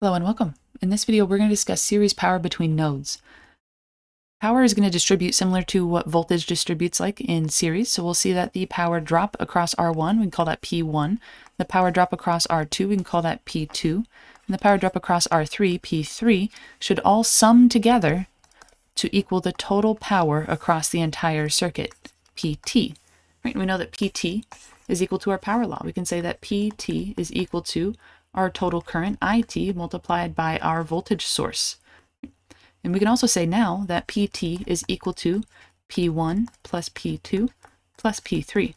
Hello and welcome. In this video, we're going to discuss series power between nodes. Power is going to distribute similar to what voltage distributes like in series. So we'll see that the power drop across R1, we can call that P1. The power drop across R2, we can call that P2. And the power drop across R3, P3, should all sum together to equal the total power across the entire circuit, PT. Right? We know that PT is equal to our power law. We can say that PT is equal to our total current, IT, multiplied by our voltage source. And we can also say now that PT is equal to P1 plus P2 plus P3.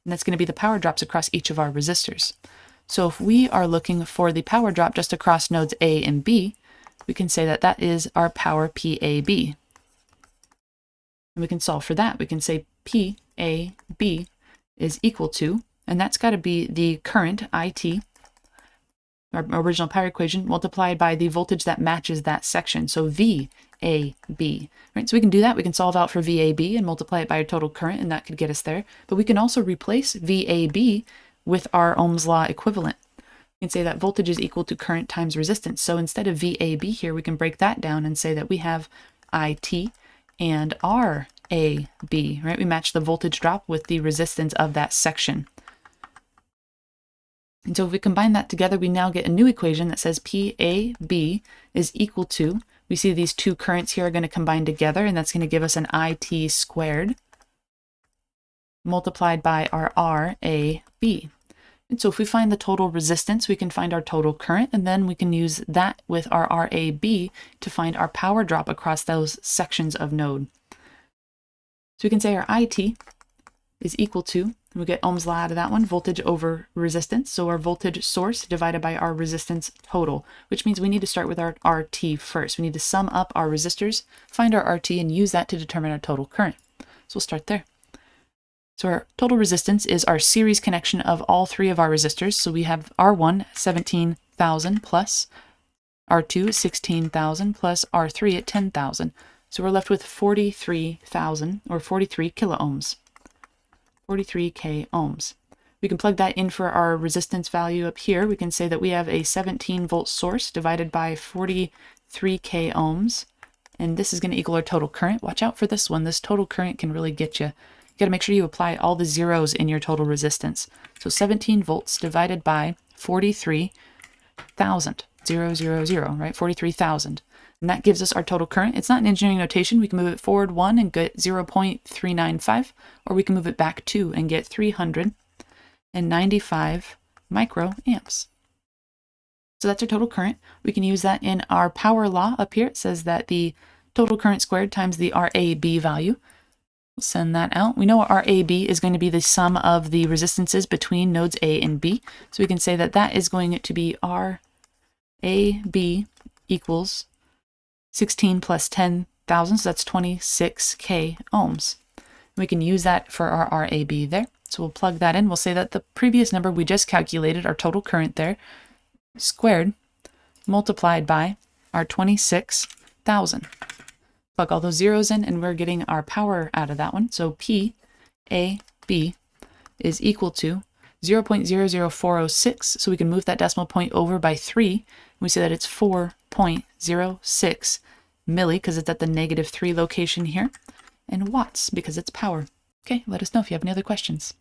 And that's going to be the power drops across each of our resistors. So if we are looking for the power drop just across nodes A and B, we can say that that is our power PAB. And we can solve for that. We can say PAB is equal to, and that's got to be the current IT, our original power equation, multiplied by the voltage that matches that section. So VAB, right? So we can do that. We can solve out for VAB and multiply it by our total current, and that could get us there. But we can also replace VAB with our Ohm's law equivalent. We can say that voltage is equal to current times resistance. So instead of VAB here, we can break that down and say that we have IT and RAB, right? We match the voltage drop with the resistance of that section. And so if we combine that together, we now get a new equation that says PAB is equal to, we see these two currents here are going to combine together, and that's going to give us an IT squared multiplied by our RAB. And so if we find the total resistance, we can find our total current, and then we can use that with our RAB to find our power drop across those sections of node. So we can say our IT is equal to, we get Ohm's law out of that one, voltage over resistance. So our voltage source divided by our resistance total, which means we need to start with our RT first. We need to sum up our resistors, find our RT, and use that to determine our total current. So we'll start there. So our total resistance is our series connection of all three of our resistors. So we have R1, 17,000 plus R2, 16,000 plus R3 at 10,000. So we're left with 43,000 or 43 kilo ohms. 43k ohms. We can plug that in for our resistance value up here. We can say that we have a 17 volt source divided by 43k ohms, and this is going to equal our total current. Watch out for this one. This total current can really get you. You got to make sure you apply all the zeros in your total resistance. So 17 volts divided by 43,000, 000, right? 43,000. And that gives us our total current. It's not an engineering notation. We can move it forward 1 and get 0.395, or we can move it back 2 and get 395 microamps. So that's our total current. We can use that in our power law up here. It says that the total current squared times the RAB value. We'll send that out. We know our RAB is going to be the sum of the resistances between nodes A and B. So we can say that that is going to be RAB equals 16 plus 10,000, so that's 26k ohms. We can use that for our RAB there. So we'll plug that in. We'll say that the previous number we just calculated, our total current there, squared, multiplied by our 26,000. Plug all those zeros in, and we're getting our power out of that one. So PAB is equal to 0.00406, so we can move that decimal point over by 3, and we say that it's 4.06 milli, because it's at the -3 location here, and watts, because it's power. Okay, let us know if you have any other questions.